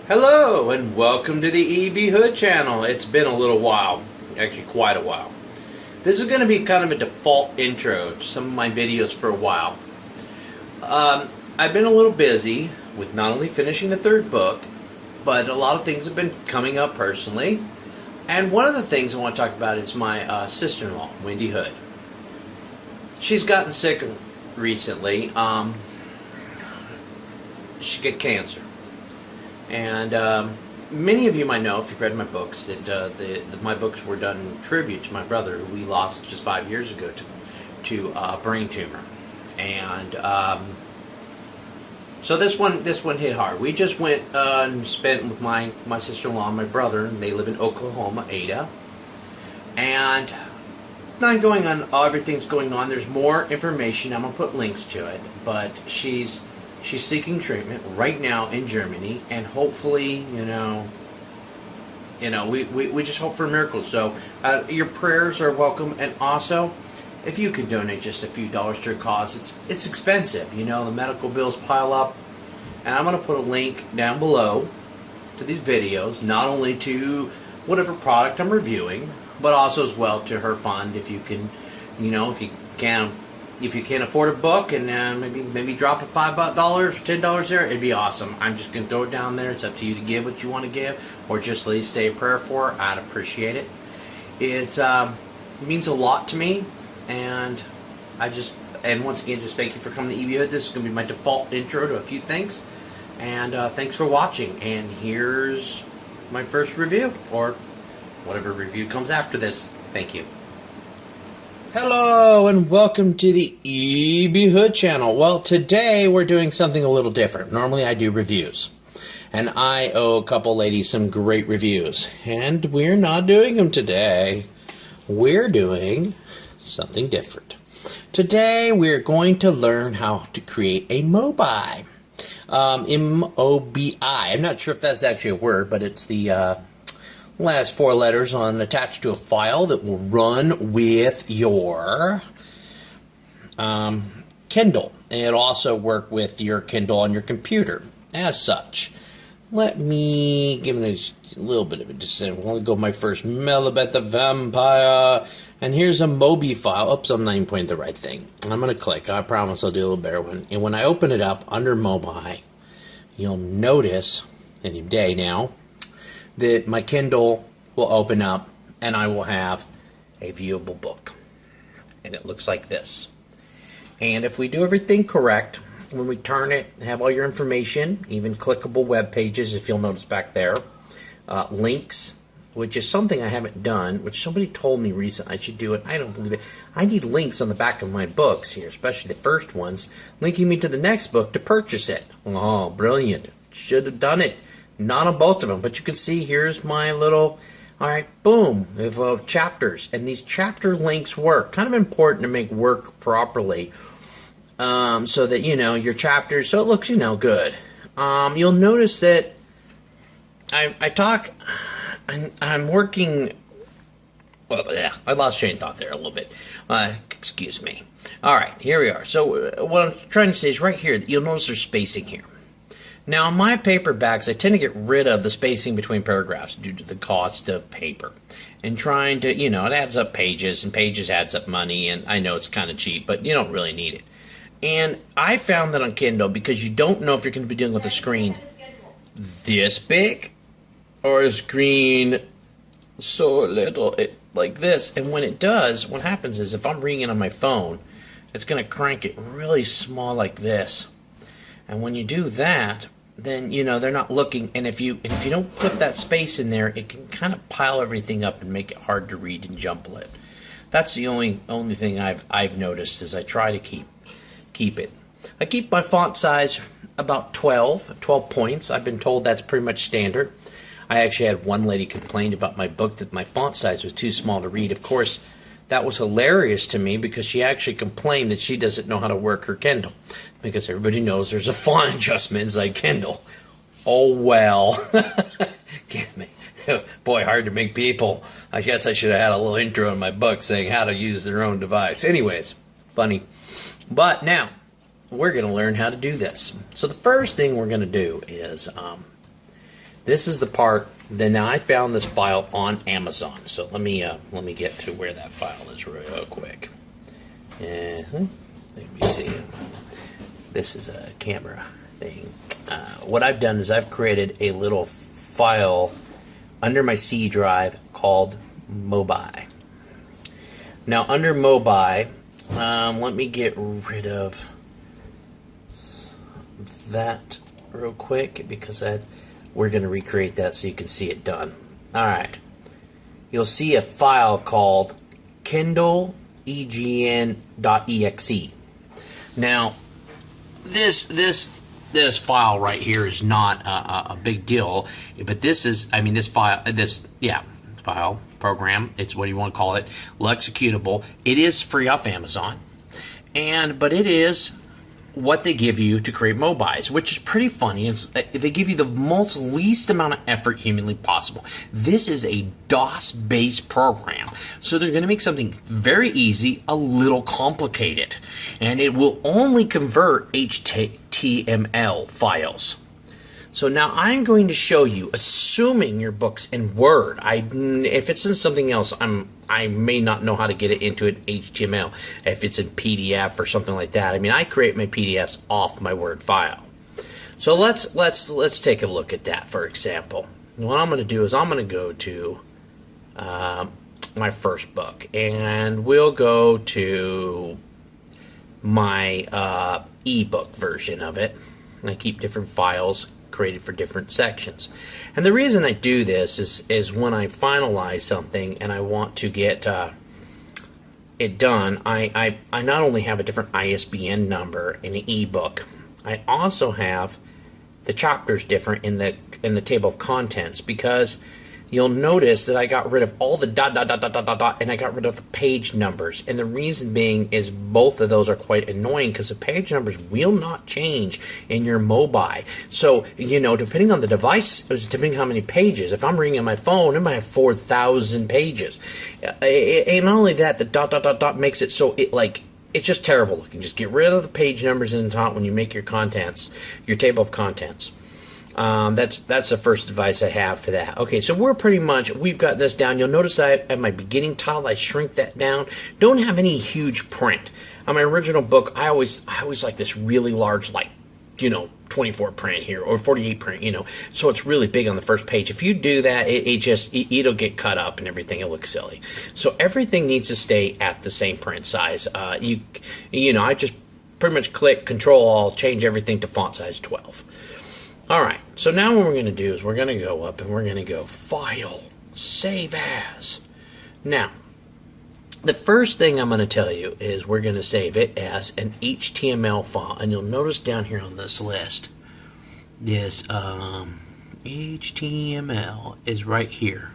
Hello and welcome to the EB Hood channel. It's been a little while, actually quite a while. This is going to be kind of a default intro to some of my videos for a while. I've been a little busy with not only finishing the third book, but a lot of things have been coming up personally. And one of the things I want to talk about is my sister-in-law, Wendy Hood. She's gotten sick recently. She got cancer. And many of you might know, if you've read my books, that my books were done in tribute to my brother, who we lost just 5 years ago to a brain tumor. And so this one hit hard. We just went and spent with my sister-in-law and my brother, and they live in Oklahoma, Ada. And not going on everything's going on. There's more information. I'm gonna put links to it, but she's seeking treatment right now in Germany, and hopefully, we just hope for miracles. So your prayers are welcome, and also, if you can donate just a few dollars to her cause, it's expensive. The medical bills pile up, and I'm going to put a link down below to these videos, not only to whatever product I'm reviewing, but also as well to her fund. If you can, if you can't afford a book, and maybe drop a $5 or $10 there, it'd be awesome. I'm just gonna throw it down there. It's up to you to give what you want to give, or just at least say a prayer for her. I'd appreciate it. It means a lot to me, and once again, just thank you for coming to EB Hood. This is gonna be my default intro to a few things, and thanks for watching. And here's my first review, or whatever review comes after this. Thank you. Hello and welcome to the EB Hood channel. Well, today we're doing something a little different. Normally I do reviews, and I owe a couple ladies some great reviews, and we're not doing them today. We're doing something different. Today we're going to learn how to create a Mobi. M-O-B-I. I'm not sure if that's actually a word, but it's the last four letters attached to a file that will run with your Kindle. And it'll also work with your Kindle on your computer as such. Let me give it a little bit of a descent. I'm going to go my first Melibeth the Vampire. And here's a Mobi file. Oops, I'm not even pointing the right thing. I'm going to click. I promise I'll do a little better one. And when I open it up under Mobi, you'll notice any day now that my Kindle will open up and I will have a viewable book. And it looks like this. And if we do everything correct, when we turn it, have all your information, even clickable web pages, if you'll notice back there, links, which is something I haven't done, which somebody told me recently I should do it. I don't believe it. I need links on the back of my books here, especially the first ones, linking me to the next book to purchase it. Oh, brilliant. Should have done it. Not on both of them, but you can see here's my little, alright, boom, of chapters. And these chapter links work. Kind of important to make work properly, so that, your chapters, so it looks, good. You'll notice that I'm working, well, yeah, I lost train of thought there a little bit. Excuse me. Alright, here we are. So what I'm trying to say is right here, you'll notice there's spacing here. Now, in my paperbacks, I tend to get rid of the spacing between paragraphs due to the cost of paper. And trying to, it adds up pages, and pages adds up money, and I know it's kind of cheap, but you don't really need it. And I found that on Kindle, because you don't know if you're going to be dealing with a screen this big, or a screen so little, like this. And when it does, what happens is if I'm reading it on my phone, it's going to crank it really small like this. And when you do that, then they're not looking, and if you don't put that space in there, it can kind of pile everything up and make it hard to read and jumble it. That's the only thing I've noticed, is I try to keep it. I keep my font size about 12 points. I've been told that's pretty much standard. I actually had one lady complain about my book that my font size was too small to read. Of course, that was hilarious to me, because she actually complained that she doesn't know how to work her Kindle, because everybody knows there's a font adjustment inside Kindle. Oh well. Give me. Boy, hard to make people. I guess I should have had a little intro in my book saying how to use their own device. Anyways, funny. But now, we're going to learn how to do this. So the first thing we're going to do is This is the part. Then now I found this file on Amazon. So let me get to where that file is real quick. Let me see. This is a camera thing. What I've done is I've created a little file under my C drive called Mobi. Now under Mobi, let me get rid of that real quick because we're going to recreate that so you can see it done. Alright. You'll see a file called kindleegn.exe. Now, this file right here is not a big deal, but this file program, it's what you want to call it, executable. It is free off Amazon, but it is what they give you to create Mobis, which is pretty funny. They give you the least amount of effort humanly possible. This is a DOS-based program, so they're going to make something very easy a little complicated, and it will only convert HTML files. So now I'm going to show you, assuming your book's in Word. If it's in something else, I may not know how to get it into an HTML. If it's in PDF or something like that, I create my PDFs off my Word file. So let's take a look at that. For example, what I'm going to do is I'm going to go to my first book, and we'll go to my ebook version of it. And I keep different files created for different sections. And the reason I do this is when I finalize something and I want to get it done, I not only have a different ISBN number in an ebook, I also have the chapters different in the table of contents, because you'll notice that I got rid of all the ... and I got rid of the page numbers. And the reason being is both of those are quite annoying because the page numbers will not change in your Mobi. So, depending on the device, depending on how many pages, if I'm reading on my phone, it might have 4,000 pages. And not only that, the ... makes it so it's just terrible looking. Just get rid of the page numbers in the top when you make your contents, your table of contents. That's the first advice I have for that. Okay, so we've got this down. You'll notice that at my beginning title, I shrink that down. Don't have any huge print. On my original book, I always like this really large, 24 print here, or 48 print, so it's really big on the first page. If you do that, it'll get cut up and everything. It looks silly. So everything needs to stay at the same print size. I just pretty much click Control-Alt, change everything to font size 12. Alright, so now what we're going to do is we're going to go up and we're going to go File, Save As. Now, the first thing I'm going to tell you is we're going to save it as an HTML file. And you'll notice down here on this list, this HTML is right here.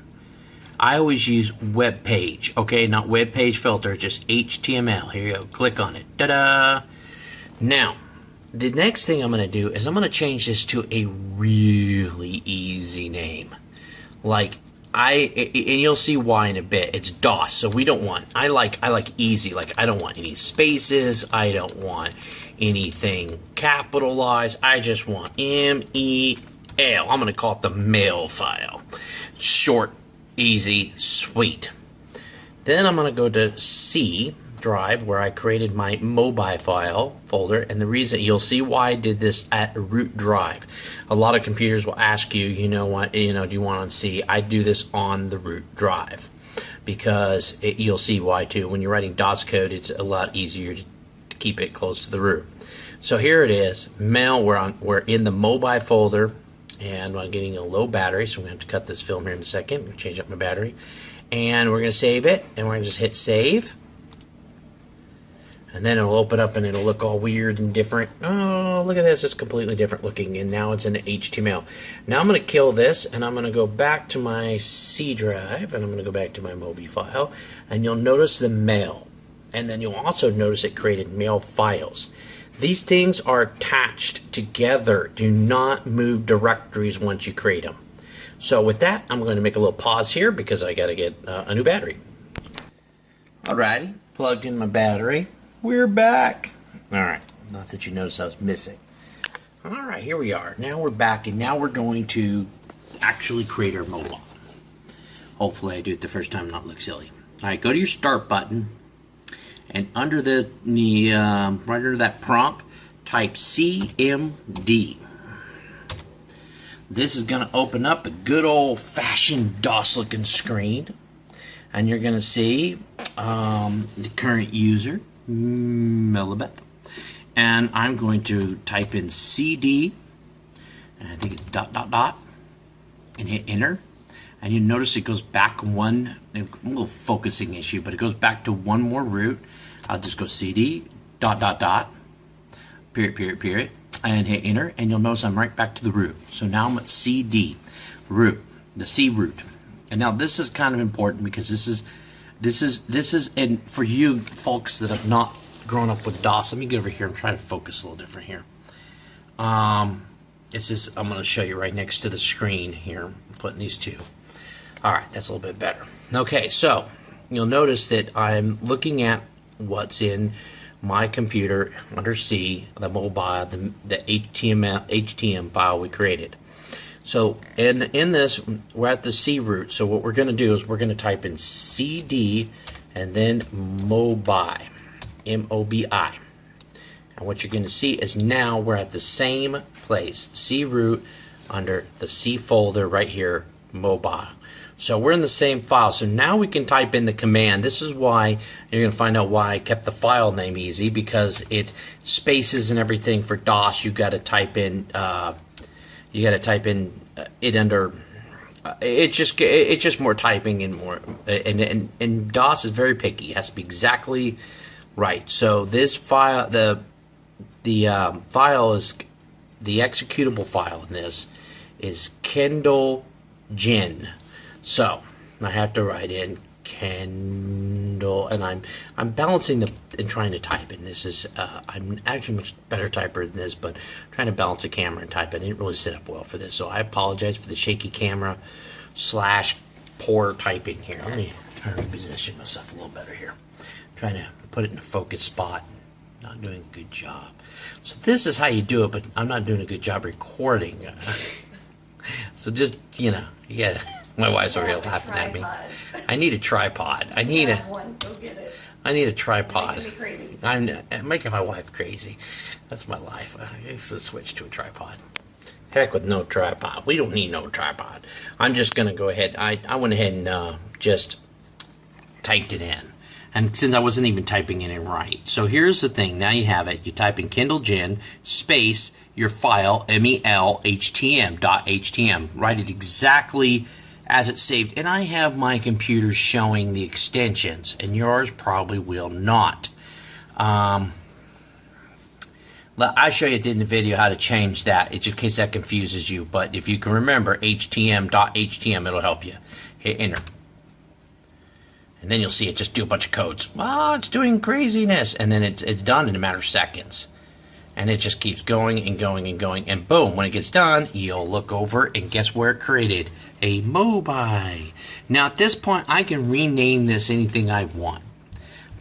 I always use web page, okay? Not web page filter, just HTML. Here you go, click on it. Ta-da! Now, the next thing I'm going to do is I'm going to change this to a really easy name. And you'll see why in a bit. It's DOS, so we don't want, I like easy. I don't want any spaces. I don't want anything capitalized. I just want M-E-L. I'm going to call it the mail file. Short, easy, sweet. Then I'm going to go to C drive where I created my Mobi file folder, and the reason you'll see why I did this at root drive. A lot of computers will ask you, do you want on C? I do this on the root drive because you'll see why too. When you're writing DOS code, it's a lot easier to keep it close to the root. So here it is, mail. We're in the Mobi folder, and I'm getting a low battery, so I'm going to have to cut this film here in a second. I'm going to change up my battery, and we're going to save it, and we're going to just hit save. And then it'll open up and it'll look all weird and different. Oh, look at this. It's completely different looking. And now it's in HTML. Now I'm going to kill this and I'm going to go back to my C drive and I'm going to go back to my Mobi file. And you'll notice the mail. And then you'll also notice it created mail files. These things are attached together. Do not move directories once you create them. So with that, I'm going to make a little pause here because I got to get a new battery. Alrighty, plugged in my battery. We're back. Alright, not that you noticed I was missing. Alright, here we are. Now we're back, and now we're going to actually create our mobile. Hopefully I do it the first time, not look silly. All right, go to your start button, and under right under that prompt, type CMD. This is going to open up a good old-fashioned DOS-looking screen, and you're going to see the current user, Melibeth, and I'm going to type in CD, and I think it's ... and hit enter, and you notice it goes back one, a little focusing issue, but it goes back to one more root. I'll just go CD ... period, and hit enter, and you'll notice I'm right back to the root. So now I'm at CD root, the C root. And now this is kind of important because this is and for you folks that have not grown up with DOS, let me get over here. I'm trying to focus a little different here. I'm going to show you right next to the screen here. I'm putting these two. All right, that's a little bit better. Okay, so you'll notice that I'm looking at what's in my computer under C, the mobile, the HTML file we created. So in this, we're at the C root. So what we're going to do is we're going to type in CD and then Mobi, M-O-B-I. And what you're going to see is now we're at the same place, C root under the C folder right here, Mobi. So we're in the same file. So now we can type in the command. This is why you're going to find out why I kept the file name easy, because it spaces and everything for DOS. You got to type in. It under. It's just more typing and more. And DOS is very picky. It has to be exactly right. So this file, the file is the executable file in this is Kendall Gin. So I have to write in Kendall, and I'm balancing and trying to type. And this is I'm actually much better typer than this, but I'm trying to balance the camera and type. I didn't really set up well for this, so I apologize for the shaky camera / poor typing here. Let me try to reposition myself a little better here. I'm trying to put it in a focus spot. Not doing a good job. So this is how you do it, but I'm not doing a good job recording. So just you gotta. My wife's over here laughing at me. I need a tripod. I need one. Go get it. I need a tripod. You're making me crazy. I'm making my wife crazy. That's my life. I used to switch to a tripod. Heck with no tripod. We don't need no tripod. I'm just gonna go ahead. I went ahead and just typed it in. And since I wasn't even typing it in right. So here's the thing. Now you have it. You type in Kendall Gin space your file melhtm.htm. Write it exactly as it's saved. And I have my computer showing the extensions, and yours probably will not. I'll show you at the end of the video how to change that, just in case that confuses you. But if you can remember htm.htm, it'll help you. Hit enter. And then you'll see it just do a bunch of codes. Oh, it's doing craziness. And then it's done in a matter of seconds. And it just keeps going and going and going. And boom, when it gets done, you'll look over and guess where it created? A Mobi. Now at this point, I can rename this anything I want.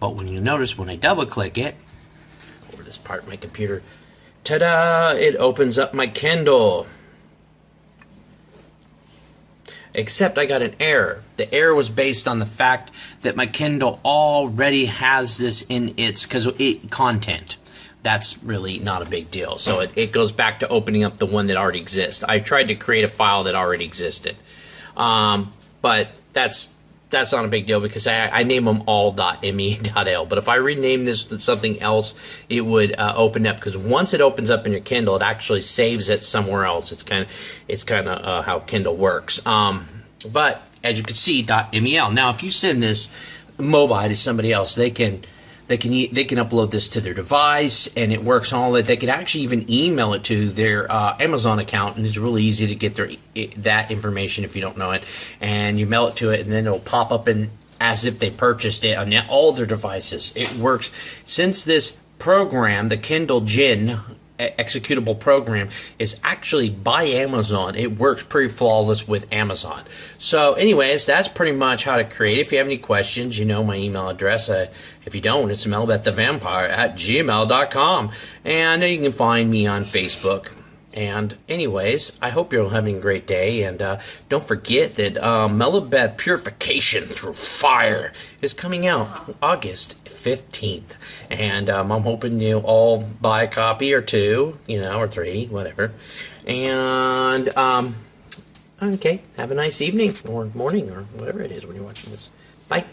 But when you notice, when I double click it, over this part of my computer, ta-da, it opens up my Kindle. Except I got an error. The error was based on the fact that my Kindle already has this in its content. That's really not a big deal. So it goes back to opening up the one that already exists. I tried to create a file that already existed. But that's not a big deal because I name them all .me.l. But if I rename this to something else, it would open up, because once it opens up in your Kindle, it actually saves it somewhere else. It's kind of how Kindle works. But as you can see, .mel. Now, if you send this Mobi to somebody else, they can upload this to their device, and it works on all that. They can actually even email it to their Amazon account, and it's really easy to get that information if you don't know it. And you mail it to it, and then it'll pop up as if they purchased it on all their devices. It works. Since this program, the Kindle Gin executable program, is actually by Amazon, it works pretty flawless with Amazon. So anyways, that's pretty much how to create it. If you have any questions, you know my email address. If you don't, it's melbeththevampire@gmail.com. And you can find me on Facebook. And anyways, I hope you're all having a great day, and don't forget that Melabeth Purification Through Fire is coming out August 15th, and I'm hoping you all buy a copy or two, or three, whatever. And okay, have a nice evening or morning or whatever it is when you're watching this. Bye.